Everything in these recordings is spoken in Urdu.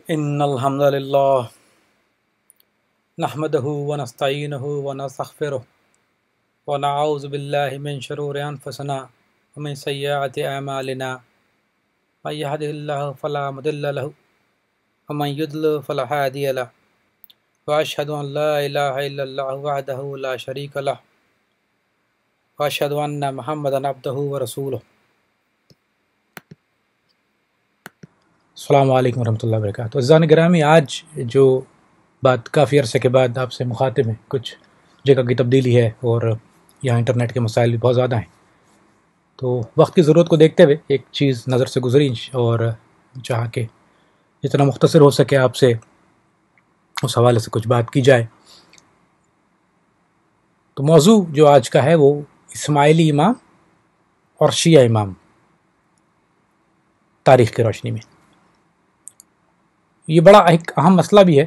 إن الحمد لله نحمده ونستعينه ونستغفره ونعوذ بالله من شرور أنفسنا ومن سيئات أعمالنا من يهده الله فلا مضل له ومن يضلل فلا هادي له وأشهد أن لا إله إلا الله وحده لا شريك له وأشهد أن محمدا عبده ورسوله. السلام علیکم ورحمۃ اللہ وبرکاتہ. عزیزان گرامی، آج جو بات کافی عرصے کے بعد آپ سے مخاطب ہیں، کچھ جگہ کی تبدیلی ہے اور یہاں انٹرنیٹ کے مسائل بھی بہت زیادہ ہیں، تو وقت کی ضرورت کو دیکھتے ہوئے ایک چیز نظر سے گزری اور چاہا کہ جتنا مختصر ہو سکے آپ سے اس حوالے سے کچھ بات کی جائے. تو موضوع جو آج کا ہے وہ اسماعیلی امام اور شیعہ امام تاریخ کی روشنی میں. یہ بڑا ایک اہم مسئلہ بھی ہے،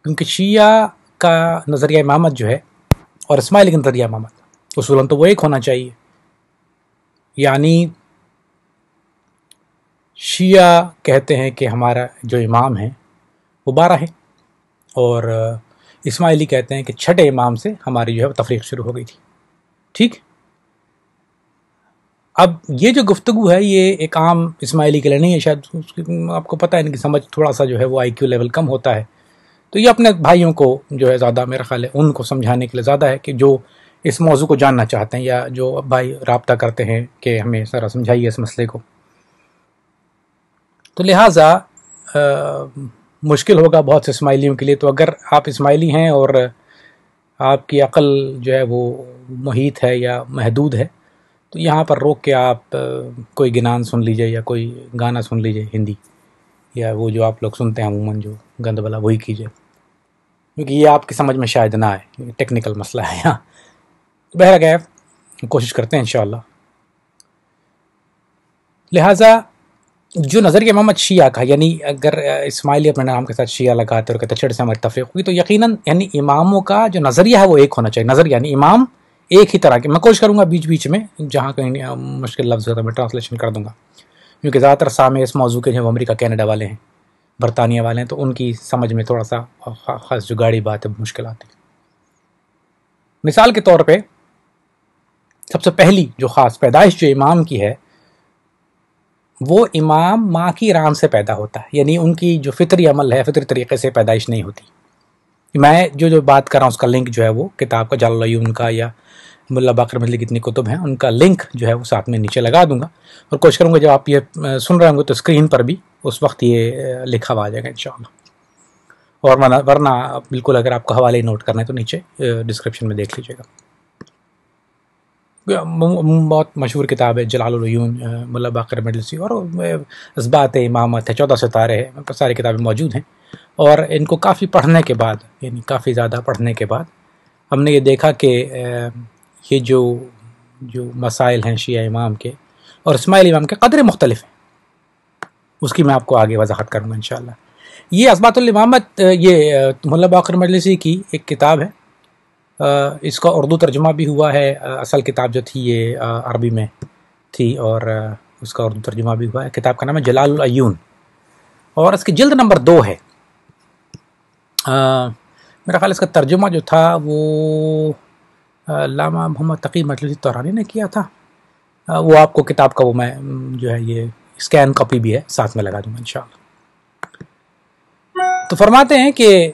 کیونکہ شیعہ کا نظریہ امامت جو ہے اور اسماعیلی کا نظریہ امامت اصولاً تو وہ ایک ہونا چاہیے. یعنی شیعہ کہتے ہیں کہ ہمارا جو امام ہیں وہ 12 ہیں، اور اسماعیلی کہتے ہیں کہ 6 امام سے ہماری جو ہے وہ تفریق شروع ہو گئی تھی. ٹھیک، اب یہ جو گفتگو ہے یہ ایک عام اسماعیلی کے لیے نہیں ہے. شاید آپ کو پتہ ہے ان کی سمجھ تھوڑا سا جو ہے وہ IQ لیول کم ہوتا ہے، تو یہ اپنے بھائیوں کو جو ہے زیادہ، میرا خیال ہے ان کو سمجھانے کے لیے زیادہ ہے کہ جو اس موضوع کو جاننا چاہتے ہیں یا جو بھائی رابطہ کرتے ہیں کہ ہمیں ذرا سمجھائیے اس مسئلے کو. تو لہٰذا مشکل ہوگا بہت سے اسماعیلیوں کے لیے. تو اگر آپ اسماعیلی ہیں اور آپ کی عقل جو ہے وہ محیط ہے یا محدود ہے، تو یہاں پر روک کے آپ کوئی گنان سن لیجئے یا کوئی گانا سن لیجئے ہندی، یا وہ جو آپ لوگ سنتے ہیں عموماً جو گند بلا وہی کیجئے، کیونکہ یہ آپ کی سمجھ میں شاید نہ آئے، ٹیکنیکل مسئلہ ہے یہاں. بہرحال کوشش کرتے ہیں انشاءاللہ. لہٰذا جو نظریہ امامت شیعہ کا، یعنی اگر اسماعیلی اپنے نام کے ساتھ شیعہ لگاتے اور کہتے 6 سے ہماری تفریق ہوگی، تو یقیناً یعنی اماموں کا جو نظریہ ہے وہ ایک ہونا چاہیے. نظر یعنی امام ایک ہی طرح کے. میں کوشش کروں گا بیچ بیچ میں جہاں کہیں مشکل لفظ ہوتا ہے میں ٹرانسلیشن کر دوں گا، کیونکہ زیادہ تر سامع اس موضوع کے جو امریکہ کینیڈا والے ہیں، برطانیہ والے ہیں، تو ان کی سمجھ میں تھوڑا سا خاص جو گاڑی بات ہے مشکل آتی ہے. مثال کے طور پہ سب سے پہلی جو خاص پیدائش جو امام کی ہے، وہ امام ماں کی ران سے پیدا ہوتا ہے. یعنی ان کی جو فطری عمل ہے، فطری طریقے سے پیدائش نہیں ہوتی. میں جو بات کر رہا ہوں اس کا لنک جو ہے وہ کتاب کا جلال العیون کا یا ملا باقر مدلی کی اتنی کتب ہیں ان کا لنک جو ہے وہ ساتھ میں نیچے لگا دوں گا، اور کوشش کروں گا جب آپ یہ سن رہے ہوں گے تو اسکرین پر بھی اس وقت یہ لکھا ہوا آ جائے گا انشاءاللہ. اور ورنہ بالکل اگر آپ کو حوالے نوٹ کرنا ہے تو نیچے ڈسکرپشن میں دیکھ لیجیے گا. بہت مشہور کتاب ہے جلال العیون ملا باقر مجلسی، اور اثبات امامت ہے، 14 ستارے ہیں، ساری کتابیں موجود ہیں. اور ان کو کافی پڑھنے کے بعد، یعنی کافی زیادہ پڑھنے کے بعد ہم نے یہ دیکھا کہ یہ جو مسائل ہیں شیعہ امام کے اور اسماعیلی امام کے قدرے مختلف ہیں. اس کی میں آپ کو آگے وضاحت کروں گا انشاءاللہ. یہ اثبات الامامت یہ ملا باقر مجلسی کی ایک کتاب ہے. اس کا اردو ترجمہ بھی ہوا ہے. اصل کتاب جو تھی یہ عربی میں تھی اور اس کا اردو ترجمہ بھی ہوا ہے. کتاب کا نام ہے جلال العیون اور اس کی جلد نمبر 2 ہے. میرا خیال اس کا ترجمہ جو تھا وہ علامہ محمد تقی مجلسی طورانی نے کیا تھا. وہ آپ کو کتاب کا وہ میں جو ہے یہ اسکین کاپی بھی ہے ساتھ میں لگا دوں گا انشاءاللہ. تو فرماتے ہیں کہ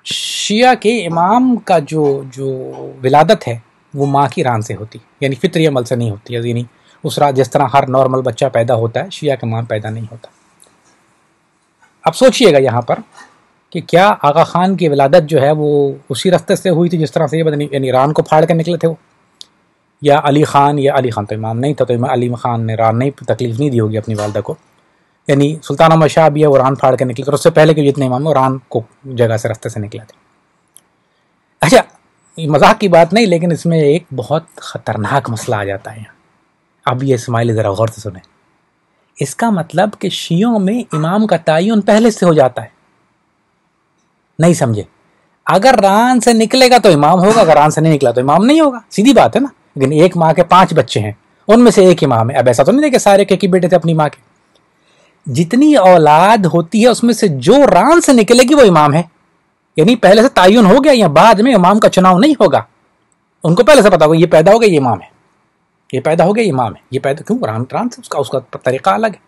شیعہ کے امام کا جو ولادت ہے وہ ماں کی ران سے ہوتی، یعنی فطری عمل سے نہیں ہوتی. یعنی اس رات جس طرح ہر نارمل بچہ پیدا ہوتا ہے، شیعہ کا امام پیدا نہیں ہوتا. اب سوچئے گا یہاں پر کہ کیا آغا خان کی ولادت جو ہے وہ اسی راستے سے ہوئی تھی جس طرح سے یہ بدنی، یعنی ران کو پھاڑ کے نکلے تھے وہ، یا علی خان تو امام نہیں تھا، تو علی خان نے ران نہیں تکلیف نہیں دی ہوگی اپنی والدہ کو. یعنی سلطان احمد شاہ بھی ہے وہ ران پھاڑ کے نکلے، اور اس سے پہلے کہ جتنے امام ہیں وہ ران کو جگہ سے راستے سے نکلے تھے. اچھا، مذاق کی بات نہیں، لیکن اس میں ایک بہت خطرناک مسئلہ آ جاتا ہے یہاں. اب یہ اسماعیلی ذرا غور سے سنیں. اس کا مطلب کہ شیعوں میں امام کا تعین پہلے سے ہو جاتا ہے. نہیں سمجھے؟ اگر ران سے نکلے گا تو امام ہوگا، اگر ران سے نہیں نکلا تو امام نہیں ہوگا. سیدھی بات ہے نا. لیکن ایک ماں کے 5 بچے ہیں، ان میں سے ایک امام ہے. اب ایسا تو نہیں ہے کہ سارے کے بیٹے تھے اپنی ماں کے. جتنی اولاد ہوتی ہے اس میں سے جو ران سے نکلے گی وہ امام ہے. یعنی پہلے سے تعین ہو گیا یا بعد میں امام کا چناؤ نہیں ہوگا, ان کو پہلے سے پتا ہوگا یہ پیدا ہو گیا یہ امام ہے, یہ پیدا ہو گیا امام ہے, یہ پیدا کیوں ران سے اس کا طریقہ الگ ہے.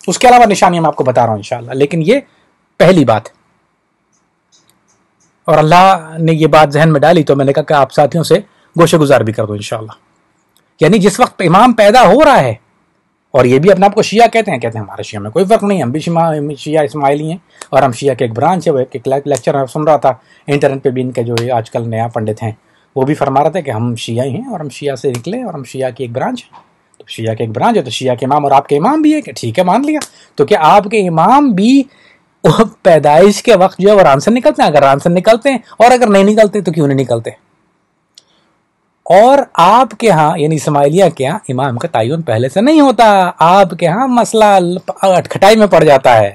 اس کے علاوہ نشانیاں میں آپ کو بتا رہا ہوں انشاءاللہ, لیکن یہ پہلی بات ہے. اور اللہ نے یہ بات ذہن میں ڈالی تو میں نے کہا کہ آپ ساتھیوں سے گوشہ گزار بھی کر دو انشاءاللہ. یعنی جس وقت امام پیدا ہو رہا ہے, اور یہ بھی اپنے آپ کو شیعہ کہتے ہیں ہمارے شیعہ میں کوئی فرق نہیں, ہم بھی شیعہ اسماعیلی ہیں اور ہم شیعہ کے ایک برانچ ہے. وہ ایک لیکچر سن رہا تھا انٹرنیٹ پہ بھی, ان کے جو آج کل نیا پنڈت ہیں وہ بھی فرما رہے تھے کہ ہم شیعہ ہی ہیں اور ہم شیعہ سے نکلے اور ہم شیعہ کی ایک برانچ ہیں. تو شیعہ کے ایک برانچ ہے تو شیعہ کے امام اور آپ کے امام بھی ہے, کہ ٹھیک ہے مان لیا. تو کیا آپ کے امام بھی پیدائش کے وقت جو ہے وہ ران سے نکلتے ہیں؟ اگر ران سے نکلتے ہیں, اور اگر نہیں نکلتے تو کیوں نہیں نکلتے؟ اور آپ کے ہاں یعنی اسماعیلیہ کے ہاں امام کا تعین پہلے سے نہیں ہوتا. آپ کے ہاں مسئلہ کھٹائی میں پڑ جاتا ہے,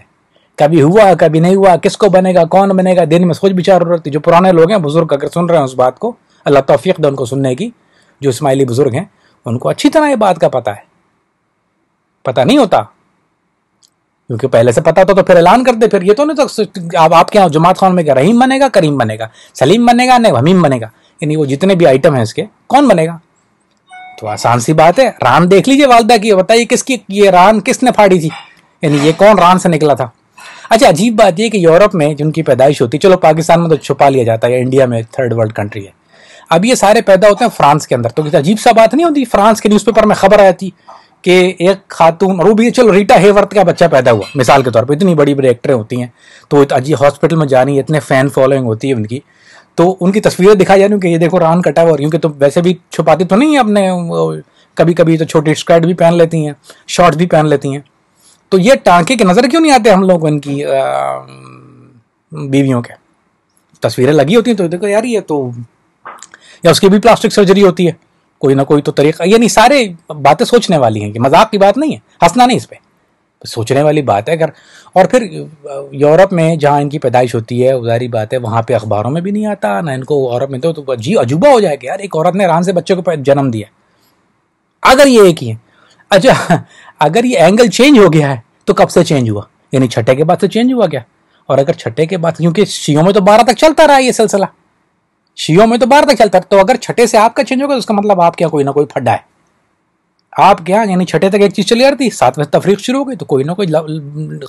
کبھی ہوا کبھی نہیں ہوا, کس کو بنے گا کون بنے گا, دن میں سوچ بچار رہتی. جو پرانے لوگ ہیں بزرگ اگر سن رہے ہیں اس بات کو, اللہ توفیق دے ان کو سننے کی, جو اسماعیلی بزرگ ہیں ان کو اچھی طرح یہ بات کا پتہ ہے. پتہ نہیں ہوتا کیونکہ پہلے سے پتا تو پھر اعلان کرتے. پھر یہ تو نہیں تو آپ کے یہاں جماعت خان میں کیا رحیم بنے گا, کریم بنے گا, سلیم بنے گا, نہیں حمیم بنے گا, یعنی وہ جتنے بھی آئٹم ہیں اس کے کون بنے گا؟ تو آسان سی بات ہے, ران دیکھ لیجئے والدہ کی, بتائیے کس کی یہ ران کس نے پھاڑی تھی, یعنی یہ کون ران سے نکلا تھا. اچھا عجیب بات یہ کہ یورپ میں جن کی پیدائش ہوتی ہے, چلو پاکستان میں تو چھپا لیا جاتا ہے, انڈیا میں تھرڈ ورلڈ کنٹری ہے, اب یہ سارے پیدا ہوتے ہیں فرانس کے اندر. تو کسی عجیب سا بات نہیں ہوتی, فرانس کے نیوز پیپر میں خبر آتی کہ ایک خاتون, اور وہ بھی چلو ریٹا ہیورتھ کا بچہ پیدا ہوا مثال کے طور پہ, اتنی بڑی بڑی ایکٹریں ہوتی ہیں تو ہاسپٹل میں جانی, اتنے فین فالوئنگ ہوتی ہے ان کی, تو ان کی تصویریں دکھائی جانی کہ یہ دیکھو ران کٹا ہوا, کیونکہ تو ویسے بھی چھپاتی تو نہیں ہے اپنے, کبھی کبھی تو چھوٹی اسکرٹ بھی پہن لیتی ہیں, شارٹس بھی پہن لیتی ہیں. تو یہ ٹانکے کے نظر کیوں نہیں آتے ہم لوگ ان کی بیویوں کے؟ تصویریں لگی ہوتی ہیں تو دیکھو یار یہ تو, یا اس کی بھی پلاسٹک سرجری ہوتی ہے, کوئی نہ کوئی تو طریقہ. یعنی سارے باتیں سوچنے والی ہیں, کہ مذاق کی بات نہیں ہے, ہنسنا نہیں اس پہ, سوچنے والی بات ہے. اگر اور پھر یورپ میں جہاں ان کی پیدائش ہوتی ہے ظاہری بات ہے وہاں پہ اخباروں میں بھی نہیں آتا نہ ان کو, یورپ میں تو جی عجوبہ ہو جائے گا یار ایک عورت نے ران سے بچے کو جنم دیا, اگر یہ ایک ہی ہے. اچھا اگر یہ اینگل چینج ہو گیا ہے تو کب سے چینج ہوا؟ یعنی چھٹے کے بعد سے چینج ہوا کیا؟ اور اگر چھٹے کے بعد, کیونکہ شیعوں میں تو 12 تک چلتا رہا یہ سلسلہ, شیعوں میں تو 12 تک چلتا ہے, تو اگر چھٹے سے آپ کا چینج ہوگا تو اس کا مطلب آپ کے یہاں کوئی نہ کوئی پھڈا ہے. آپ کے یہاں یعنی چھٹے تک ایک چیز چلی جاتی, 7 بجے تفریق شروع ہو گئی تو کوئی نہ کوئی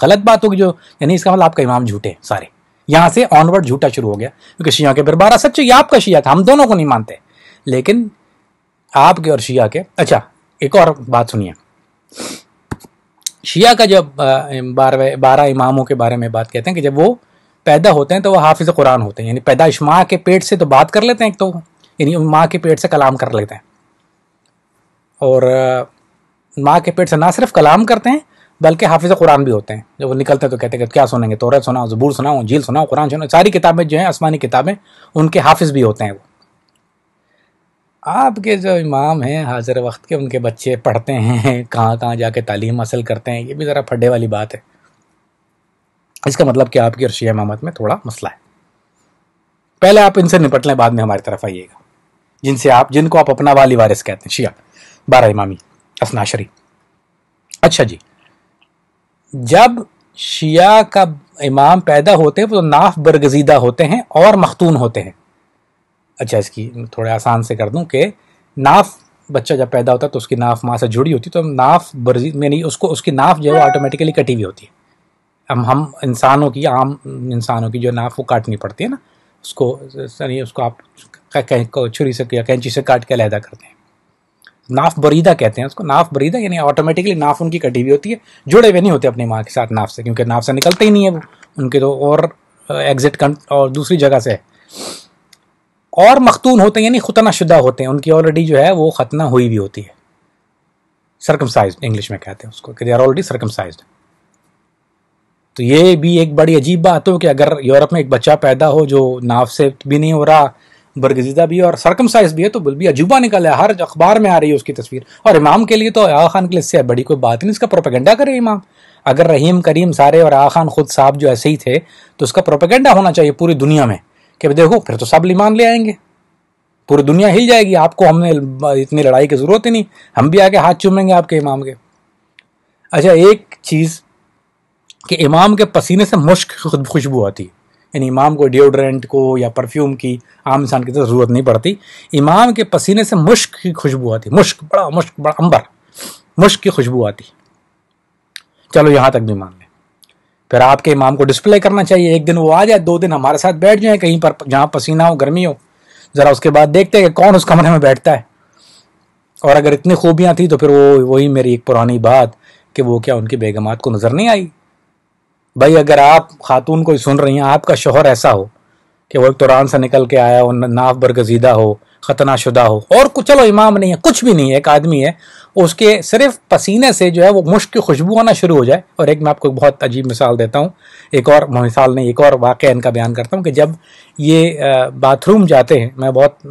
غلط بات ہوگی, جو یعنی اس کا مطلب آپ کا امام جھوٹے سارے, یہاں سے آن ورڈ جھوٹا شروع ہو گیا. کیونکہ شیعہ کے پھر 12 سچے, یہ آپ کا شیعہ تھا, ہم دونوں کو نہیں مانتے, لیکن آپ کے اور شیعہ کے. اچھا ایک اور بات سنیے, شیعہ کا جب 12 اماموں کے بارے میں بات کہتے ہیں کہ جب وہ پیدا ہوتے ہیں تو وہ حافظ قرآن ہوتے ہیں, یعنی پیدائش ماں کے پیٹ سے تو بات کر لیتے ہیں, ایک تو یعنی ماں کے پیٹ سے کلام کر لیتے ہیں, اور ماں کے پیٹ سے نہ صرف کلام کرتے ہیں بلکہ حافظ قرآن بھی ہوتے ہیں. جب وہ نکلتے ہیں تو کہتے ہیں کہ کیا سنیں گے, توریت سناؤ, زبور سناؤ, انجیل سناؤ, قرآن سناؤ, ساری کتابیں جو ہیں آسمانی کتابیں ان کے حافظ بھی ہوتے ہیں. وہ آپ کے جو امام ہیں حاضر وقت کے, ان کے بچے پڑھتے ہیں, کہاں کہاں جا کے تعلیم حاصل کرتے ہیں, یہ بھی ذرا پھڈے والی بات ہے. اس کا مطلب کہ آپ کی اور شیعہ امامت میں تھوڑا مسئلہ ہے. پہلے آپ ان سے نپٹ لیں, بعد میں ہماری طرف آئیے گا, جن کو آپ اپنا والی وارث کہتے ہیں, شیعہ 12 امامی اثنا عشری. اچھا جی, جب شیعہ کا امام پیدا ہوتے ہیں تو ناف برگزیدہ ہوتے ہیں اور مختون ہوتے ہیں. اچھا اس کی تھوڑے آسان سے کر دوں کہ ناف بچہ جب پیدا ہوتا ہے تو اس کی ناف ماں سے جڑی ہوتی ہے, تو ناف یعنی اس کی ناف جو ہے وہ آٹومیٹیکلی کٹی ہوئی ہوتی ہے. ہم انسانوں کی, عام انسانوں کی جو ناف وہ کاٹنی پڑتی ہے نا, اس کو آپ چھری سے یا کینچی سے کاٹ کے علیحدہ کرتے ہیں. ناف بریدہ کہتے ہیں اس کو, ناف بریدہ یعنی آٹومیٹکلی ناف ان کی کٹی ہوئی ہوتی ہے, جڑے ہوئے نہیں ہوتے اپنی ماں کے ساتھ ناف سے, کیونکہ ناف سے نکلتے ہی نہیں ہے وہ, ان کے تو اور ایگزٹ اور دوسری جگہ سے. اور مختون ہوتے ہیں یعنی ختنہ شدہ ہوتے ہیں, ان کی آلریڈی جو ہے وہ ختنہ ہوئی بھی ہوتی ہے, سرکمسائزڈ انگلش میں کہتے ہیں اس کو, کہ دے آر آلریڈی سرکمسائزڈ. تو یہ بھی ایک بڑی عجیب بات ہو کہ اگر یورپ میں ایک بچہ پیدا ہو جو ناف سے بھی نہیں ہو رہا, برگزیدہ بھی اور سرکمسائز بھی ہے, تو بھی عجوبہ نکل ہے, ہر اخبار میں آ رہی ہے اس کی تصویر. اور امام کے لیے تو آغا خان کے لیے اس سے بڑی کوئی بات نہیں, اس کا پروپیگنڈا کرے امام. اگر رحیم کریم سارے اور آغا خان خود صاحب جو ایسے ہی تھے تو اس کا پروپیگنڈا ہونا چاہیے پوری دنیا میں, کہ دیکھو پھر تو سب ایمان لے آئیں گے, پوری دنیا ہل جائے گی, آپ کو ہم نے اتنی لڑائی کی ضرورت ہی نہیں, ہم بھی آ کے ہاتھ چومیں گے آپ کے امام کے. اچھا ایک چیز کہ امام کے پسینے سے مشک خوشبو آتی ہے. یعنی امام کو ڈیوڈرنٹ کو یا پرفیوم کی عام انسان کی طرح ضرورت نہیں پڑتی. امام کے پسینے سے مشک کی خوشبو آتی, مشک بڑا عنبر مشک کی خوشبو آتی. چلو یہاں تک بھی مان لیں. پھر آپ کے امام کو ڈسپلے کرنا چاہیے, ایک دن وہ آ جائے, 2 دن ہمارے ساتھ بیٹھ جائیں کہیں پر جہاں پسینہ ہو, گرمی ہو, ذرا اس کے بعد دیکھتے ہیں کہ کون اس کمرے میں بیٹھتا ہے. اور اگر اتنی خوبیاں تھیں تو پھر وہی میری ایک پرانی بات کہ وہ کیا ان کی بیگمات کو نظر نہیں آئی. بھائی اگر آپ خاتون کو سن رہی ہیں, آپ کا شوہر ایسا ہو کہ وہ ایک قرآن سے نکل کے آیا ہو, ناف برگزیدہ ہو, ختنہ شدہ ہو, اور کچھ چلو امام نہیں ہے, کچھ بھی نہیں ہے, ایک آدمی ہے, اس کے صرف پسینے سے جو ہے وہ مشک کی خوشبو آنا شروع ہو جائے. اور ایک میں آپ کو بہت عجیب مثال دیتا ہوں, ایک اور مثال نہیں, ایک اور واقعہ ان کا بیان کرتا ہوں کہ جب یہ باتھ روم جاتے ہیں, میں بہت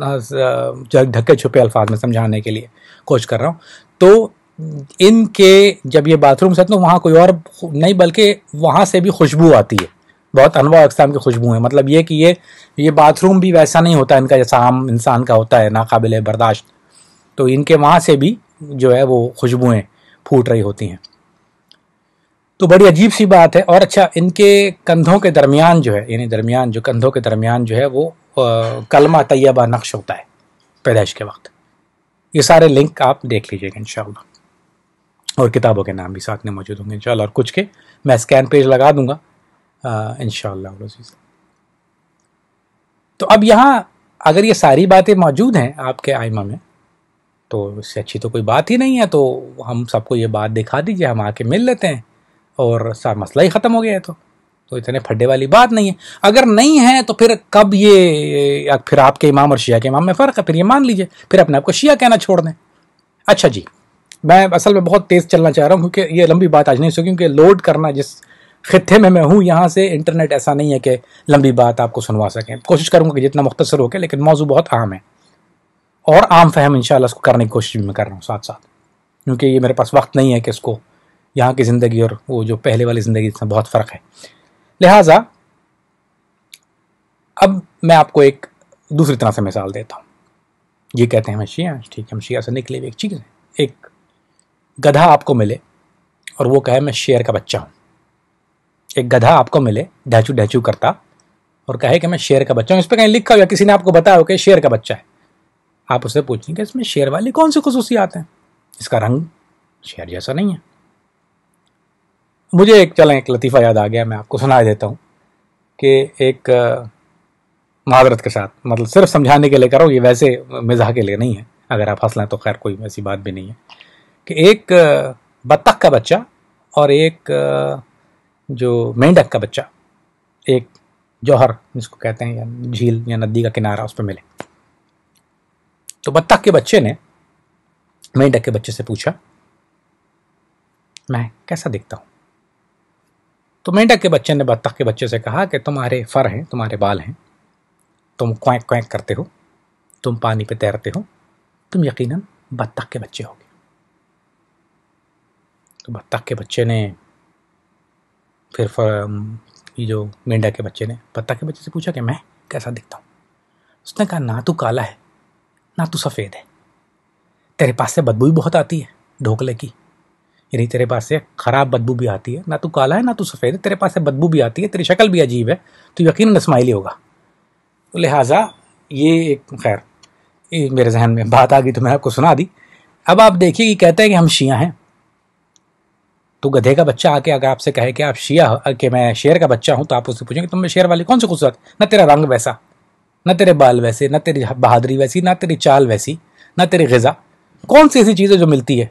ڈھکے چھپے الفاظ میں سمجھانے کے لیے کوشش کر رہا ہوں, تو ان کے جب یہ باتھ روم سے تو وہاں کوئی اور نہیں بلکہ وہاں سے بھی خوشبو آتی ہے, بہت انواع اقسام کی خوشبو ہیں. مطلب یہ کہ یہ باتھ روم بھی ویسا نہیں ہوتا ان کا جیسا عام انسان کا ہوتا ہے, ناقابل برداشت. تو ان کے وہاں سے بھی جو ہے وہ خوشبوئیں پھوٹ رہی ہوتی ہیں. تو بڑی عجیب سی بات ہے. اور اچھا, ان کے کندھوں کے درمیان جو ہے, یعنی درمیان جو کندھوں کے درمیان جو ہے وہ کلمہ طیبہ نقش ہوتا ہے پیدائش کے وقت. یہ سارے لنک آپ دیکھ لیجئے گا انشاءاللہ, اور کتابوں کے نام بھی ساتھ میں موجود ہوں گے انشاءاللہ, اور کچھ کے میں اسکین پیج لگا دوں گا انشاءاللہ. تو اب یہاں اگر یہ ساری باتیں موجود ہیں آپ کے آئمہ میں تو اس سے اچھی تو کوئی بات ہی نہیں ہے. تو ہم سب کو یہ بات دکھا دیجئے, ہم آ کے مل لیتے ہیں اور سارا مسئلہ ہی ختم ہو گیا ہے. تو اتنے پھڈے والی بات نہیں ہے. اگر نہیں ہے تو پھر کب یہ پھر آپ کے امام اور شیعہ کے امام میں فرق ہے, پھر یہ مان لیجئے, پھر اپنے آپ کو شیعہ کہنا چھوڑ دیں. اچھا جی, میں اصل میں بہت تیز چلنا چاہ رہا ہوں کیونکہ یہ لمبی بات آج نہیں سو, کیونکہ لوڈ کرنا جس خطے میں ہوں یہاں سے انٹرنیٹ ایسا نہیں ہے کہ لمبی بات آپ کو سنوا سکیں. کوشش کروں گا کہ جتنا مختصر ہو کے, لیکن موضوع بہت عام ہے اور عام فہم انشاءاللہ اس کو کرنے کی کوشش بھی میں کر رہا ہوں ساتھ ساتھ, کیونکہ یہ میرے پاس وقت نہیں ہے کہ اس کو یہاں کی زندگی اور وہ جو پہلے والی زندگی سے بہت فرق ہے. لہٰذا اب میں آپ کو ایک دوسری طرح سے مثال دیتا ہوں. یہ کہتے ہیں ہم شیعہ, ٹھیک ہے, ہم شیعہ سے نکلے ہوئے ایک چیز ہے, ایک گدھا آپ کو ملے اور وہ کہے میں شیر کا بچہ ہوں. ایک گدھا آپ کو ملے ڈھیچو ڈھیچو کرتا اور کہے کہ میں شیر کا بچہ ہوں. اس پہ کہیں لکھا ہو یا کسی نے آپ کو بتایا ہو کہ شیر کا بچہ ہے. آپ اسے پوچھیں کہ اس میں شیر والی کون سی خصوصیات ہیں, اس کا رنگ شیر جیسا نہیں ہے. مجھے ایک لطیفہ یاد آ گیا, میں آپ کو سنا دیتا ہوں کہ ایک معذرت کے ساتھ, مطلب صرف سمجھانے کے لیے کرو, یہ ویسے مزاح کے لیے نہیں ہے, اگر آپ ہنس لیں تو خیر کوئی ایسی بات بھی نہیں ہے. کہ ایک بطخ کا بچہ اور ایک جو مینڈک کا بچہ ایک جوہر جس کو کہتے ہیں یا جھیل یا ندی کا کنارہ اس پہ ملے. تو بطخ کے بچے نے مینڈک کے بچے سے پوچھا میں کیسا دکھتا ہوں. تو مینڈک کے بچے نے بطخ کے بچے سے کہا کہ تمہارے فر ہیں, تمہارے بال ہیں, تم کوینک کوینک کرتے ہو, تم پانی پہ تیرتے ہو, تم یقیناً بطخ کے بچے ہوگے. تو بطخ کے بچے نے پھر یہ جو مینڈک کے بچے نے بطخ کے بچے سے پوچھا کہ میں کیسا دکھتا ہوں. اس نے کہا نہ تو کالا ہے نہ تو سفید ہے, تیرے پاس سے بدبو بھی بہت آتی ہے ڈھوکلے کی, یعنی تیرے پاس سے خراب بدبو بھی آتی ہے. نہ تو کالا ہے نہ تو سفید ہے, تیرے پاس سے بدبو بھی آتی ہے, تیری شکل بھی عجیب ہے, تو یقیناً اسماعیلی ہوگا. تو لہٰذا یہ ایک خیر میرے ذہن میں بات آ گئی تو میں آپ کو سنا دی. اب آپ دیکھیے کہ کہتے ہیں کہ ہم شیعہ ہیں, تو گدھے کا بچہ آ کے اگر آپ سے کہے کہ آپ شیعہ کہ میں شیر کا بچہ ہوں, تو آپ اس سے پوچھیں کہ تم میں شیر والی کون سی خصوصیت, نہ تیرا رنگ ویسا, نہ تیرے بال ویسے, نہ تیری بہادری ویسی, نہ تیری چال ویسی, نہ تیری غذا, کون سی ایسی چیزیں جو ملتی ہے.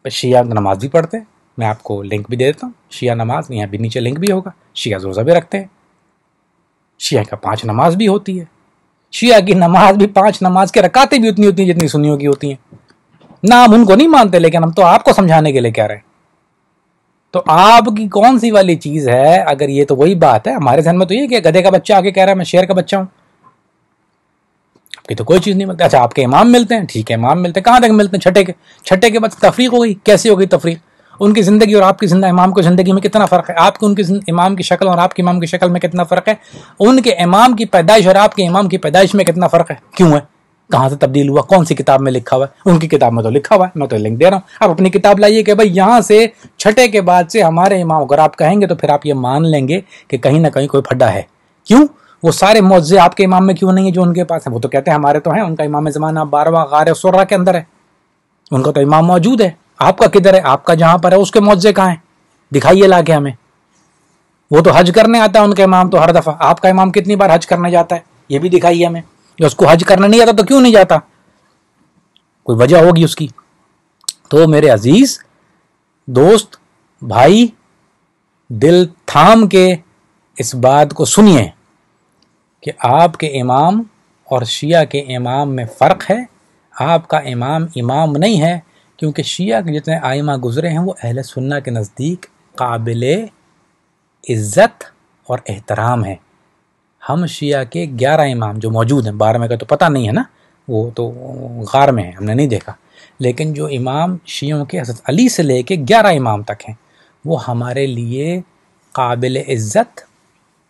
شیعہ نماز بھی پڑھتے ہیں, میں آپ کو لنک بھی دے دیتا ہوں, شیعہ نماز یہاں بھی نیچے لنک بھی ہوگا. شیعہ روزہ بھی رکھتے ہیں, شیعہ کا 5 نماز بھی ہوتی ہے, شیعہ کی نماز بھی 5 نماز کے رکعتیں بھی اتنی ہوتی ہیں جتنی سنیوں کی ہوتی ہیں. نہ ہم ان کو نہیں مانتے, لیکن ہم تو آپ کو سمجھانے کے لیے کہہ رہے ہیں. تو آپ کی کون سی والی چیز ہے؟ اگر یہ تو وہی بات ہے, ہمارے ذہن میں تو یہ کہ گدھے کا بچہ آ کے کہہ رہا ہے میں شیر کا بچہ ہوں, آپ کی تو کوئی چیز نہیں ملتی. اچھا آپ کے امام ملتے ہیں, ٹھیک ہے امام ملتے ہیں, کہاں تک ملتے ہیں؟ چھٹے کے بعد تفریق ہو گئی. کیسی ہو گئی تفریق؟ ان کی زندگی اور آپ کی امام کی زندگی میں کتنا فرق ہے, آپ کے ان کی امام کی شکل اور آپ کے امام کی شکل میں کتنا فرق ہے, ان کے امام کی پیدائش اور آپ کے امام کی پیدائش میں کتنا فرق ہے. کیوں ہے؟ کہاں سے تبدیل ہوا, کون سی کتاب میں لکھا ہوا ہے؟ ان کی کتاب میں تو لکھا ہوا ہے, میں تو لنک دے رہا ہوں. آپ اپنی کتاب لائیے کہ بھائی یہاں سے چھٹے کے بعد سے ہمارے امام, اگر آپ کہیں گے تو پھر آپ یہ مان لیں گے کہ کہیں نہ کہیں کوئی پھڈا ہے. کیوں؟ وہ سارے معجزے آپ کے امام میں کیوں نہیں ہے جو ان کے پاس ہیں؟ وہ تو کہتے ہیں ہمارے تو ہیں, ان کا امام زمانہ 12واں غار سرہ کے اندر ہے, ان کا تو امام موجود ہے. آپ کا کدھر ہے؟ آپ کا جہاں پر ہے اس کے معجزے کہاں ہیں؟ دکھائیے لا کے ہمیں. وہ تو حج کرنے آتا ہے ان کا امام تو ہر دفعہ, آپ کا امام کتنی بار حج کرنے جاتا ہے یہ بھی دکھائیے ہمیں. اس کو حج کرنے نہیں آتا تو کیوں نہیں جاتا؟ کوئی وجہ ہوگی اس کی. تو میرے عزیز دوست بھائی, دل تھام کے اس بات کو سنیے کہ آپ کے امام اور شیعہ کے امام میں فرق ہے. آپ کا امام امام نہیں ہے, کیونکہ شیعہ کے جتنے آئمہ گزرے ہیں وہ اہل سنہ کے نزدیک قابل عزت اور احترام ہیں. ہم شیعہ کے 11 امام جو موجود ہیں, 12 میں کا تو پتہ نہیں ہے نا, وہ تو غار میں ہے, ہم نے نہیں دیکھا, لیکن جو امام شیعوں کے حضرت علی سے لے کے 11 امام تک ہیں وہ ہمارے لیے قابل عزت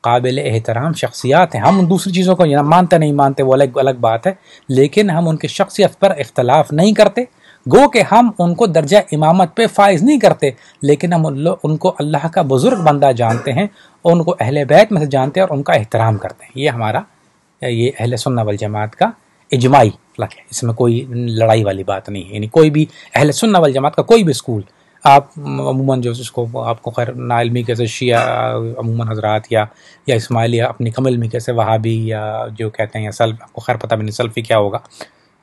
قابل احترام شخصیات ہیں. ہم دوسری چیزوں کو مانتے نہیں مانتے وہ الگ بات ہے, لیکن ہم ان کی شخصیت پر اختلاف نہیں کرتے. گو کہ ہم ان کو درجہ امامت پہ فائز نہیں کرتے, لیکن ہم ان کو اللہ کا بزرگ بندہ جانتے ہیں, اور ان کو اہل بیت میں سے جانتے ہیں اور ان کا احترام کرتے ہیں. یہ ہمارا یہ اہل سنہ والجماعت کا اجماعی فلک ہے, اس میں کوئی لڑائی والی بات نہیں ہے. یعنی کوئی بھی اہل سنہ والجماعت کا کوئی بھی اسکول, آپ عموماً جو اس کو آپ کو خیر نا علمی کیسے شیعہ عموماً حضرات یا اسماعیلیہ اپنی کم علمی کیسے وہابی یا جو کہتے ہیں یا سلف, آپ کو خیر پتہ بھی نہیں سلفی کیا ہوگا,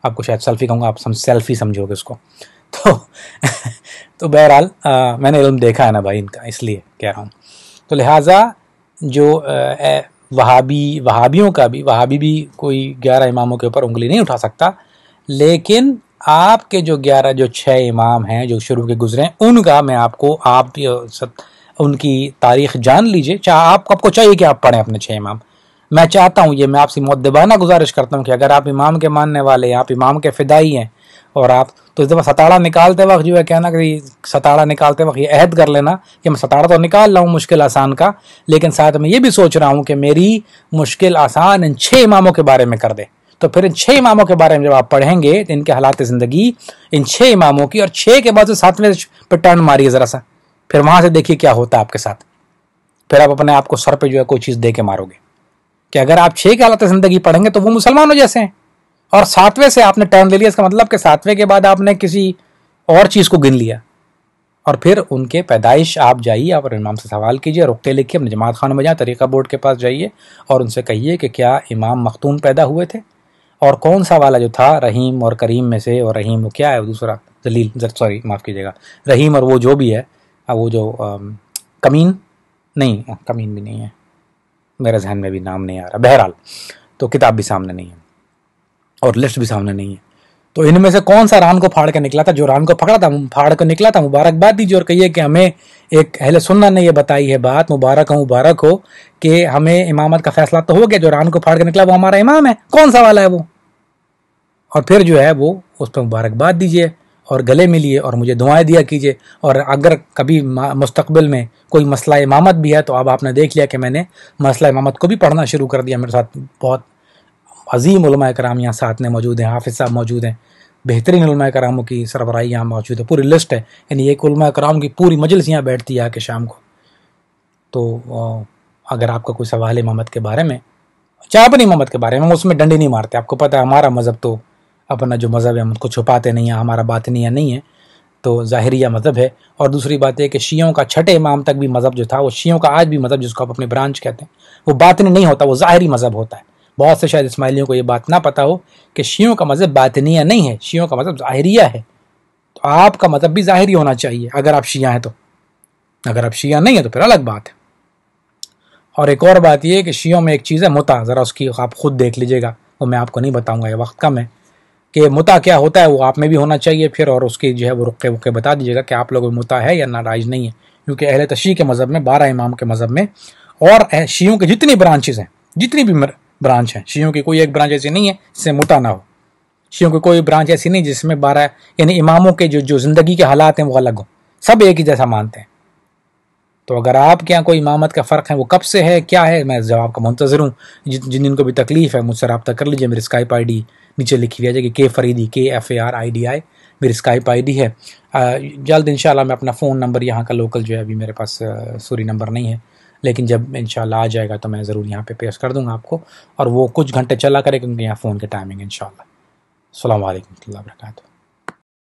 آپ کو شاید سلفی کہوں گا, آپ سیلفی سمجھو گے اس کو. تو بہرحال میں نے علم دیکھا ہے نا بھائی ان کا, اس لیے کہہ رہا ہوں. تو لہٰذا جو وہابیوں کا بھی, وہابی بھی کوئی 11 اماموں کے اوپر انگلی نہیں اٹھا سکتا, لیکن آپ کے جو 6 امام ہیں جو شروع کے گزرے ہیں, ان کا میں آپ کو ان کی تاریخ جان لیجئے. آپ کو چاہیے کہ آپ پڑھیں اپنے 6 امام. میں چاہتا ہوں, یہ میں آپ سے مؤدبانہ گزارش کرتا ہوں کہ اگر آپ امام کے ماننے والے ہیں, آپ امام کے فدائی ہیں, اور آپ تو اس دفعہ ستاڑا نکالتے وقت جو ہے کہنا کہ ستاڑا نکالتے وقت یہ عہد کر لینا کہ میں ستاڑا تو نکال رہا ہوں مشکل آسان کا, لیکن ساتھ میں یہ بھی سوچ رہا ہوں کہ میری مشکل آسان ان 6 اماموں کے بارے میں کر دے. تو پھر ان 6 اماموں کے بارے میں جب آپ پڑھیں گے تو ان کے حالات زندگی, ان 6 اماموں کی, اور 6 کے بعد سے 7ویں پہ ٹرن ماریے ذرا سا, پھر وہاں سے دیکھیے کیا ہوتا ہے آپ کے ساتھ. پھر آپ اپنے آپ کو سر پہ جو ہے کوئی چیز دے کے مارو گے کہ اگر آپ 6 کے حالات زندگی پڑھیں گے تو وہ مسلمانوں جیسے ہیں, اور 7ویں سے آپ نے ٹرن لے لیا, اس کا مطلب کہ 7ویں کے بعد آپ نے کسی اور چیز کو گن لیا. اور پھر ان کے پیدائش آپ جائیے, آپ امام سے سوال کیجئے, رقطے لکھیے, اپنے جماعت خانوں میں جائیں, طریقہ بورڈ کے پاس جائیے اور ان سے کہیے کہ کیا امام مختون پیدا ہوئے تھے, اور کون سا والا جو تھا رحیم اور کریم میں سے, اور رحیم وہ کیا ہے دوسرا ذلیل, سوری معاف کیجیے گا, رحیم اور وہ جو بھی ہے, وہ جو کمین نہیں, کمین بھی نہیں ہے, میرے ذہن میں بھی نام نہیں آ رہا. بہرحال تو کتاب بھی سامنے نہیں ہے اور لسٹ بھی سامنے نہیں ہے. تو ان میں سے کون سا ران کو پھاڑ کے نکلا تھا؟ جو ران کو پکڑا تھا, پھاڑ کے نکلا تھا, مبارکباد دیجیے اور کہیے کہ ہمیں ایک اہل سنت نے یہ بتائی ہے بات, مبارک ہو کہ ہمیں امامت کا فیصلہ تو ہو گیا, جو ران کو پھاڑ کے نکلا وہ ہمارا امام ہے, کون سا والا ہے وہ؟ اور پھر جو ہے وہ اس پہ مبارکباد دیجیے اور گلے ملیے اور مجھے دعائیں دیا کیجیے. اور اگر کبھی مستقبل میں کوئی مسئلہ امامت بھی ہے تو اب آپ نے دیکھ لیا کہ میں نے مسئلہ امامت کو بھی پڑھنا شروع کر دیا. میرے ساتھ بہت عظیم علماء کرام یہاں ساتھ میں موجود ہیں, حافظ صاحب موجود ہیں, بہترین علماء کراموں کی سربراہی یہاں موجود ہے, پوری لسٹ ہے. یعنی ایک علماء کرام کی پوری مجلس یہاں بیٹھتی ہے آ کے شام کو. تو اگر آپ کا کوئی سوال امامت کے بارے میں, چاہے اپنی امامت کے بارے میں, ہم اس میں ڈنڈی نہیں مارتے. آپ کو پتہ ہے ہمارا مذہب تو اپنا جو مذہب ہے ہم کو چھپاتے نہیں ہیں, ہمارا باطنیہ نہیں ہے, تو ظاہریہ مذہب ہے. اور دوسری بات ہے کہ شیعوں کا 6 امام تک بھی مذہب جو تھا, وہ شیعوں کا آج بھی مذہب جس کو آپ اپنی برانچ کہتے ہیں, وہ باطنی نہیں ہوتا, وہ ظاہری مذہب ہوتا ہے. بہت سے شاید اسماعیلیوں کو یہ بات نہ پتہ ہو کہ شیعوں کا مذہب باطنیہ نہیں ہے, شیعوں کا مذہب ظاہریہ ہے. تو آپ کا مذہب بھی ظاہری ہونا چاہیے اگر آپ شیعہ ہیں تو. اگر آپ شیعہ نہیں ہیں تو پھر الگ بات ہے. اور ایک اور بات یہ ہے کہ شیعوں میں ایک چیز ہے متع, ذرا اس کی آپ خود دیکھ لیجئے گا, وہ میں آپ کو نہیں بتاؤں گا, یہ وقت کم ہے, کہ متع کیا ہوتا ہے وہ آپ میں بھی ہونا چاہیے پھر. اور اس کی جو ہے وہ رقے بتا دیجیے گا کہ آپ لوگوں میں متع ہے یا ناراض نہیں ہے. کیونکہ اہل تشیع کے مذہب میں 12 امام کے مذہب میں, اور شیعوں کی جتنی برانچز ہیں, جتنی بھی برانچ ہیں, شیعوں کی کوئی ایک برانچ ایسی نہیں ہے جس سے متع نہ ہو. شیعوں کی کوئی برانچ ایسی نہیں جس میں 12 یعنی اماموں کے جو زندگی کے حالات ہیں وہ الگ ہوں, سب ایک ہی جیسا مانتے ہیں. تو اگر آپ کے یہاں کوئی امامت کا فرق ہے وہ کب سے ہے کیا ہے, میں جواب کا منتظر ہوں. جن کو بھی تکلیف ہے مجھ سے رابطہ کر لیجیے, میری اسکائپ ID نیچے لکھی ہوئی ہے کہ کے فریدی KFARIDI میری اسکائپ ID ہے. جلد انشاءاللہ میں اپنا فون نمبر یہاں کا لوکل جو ہے ابھی میرے پاس سوری نمبر نہیں ہے، لیکن جب انشاءاللہ آ جائے گا تو میں ضرور یہاں پہ پیش کر دوں گا آپ کو، اور وہ کچھ گھنٹے چلا کرے کیونکہ یہاں فون کے ٹائمنگ انشاءاللہ. السلام علیکم و رحمۃ اللہ وبرکاتہ.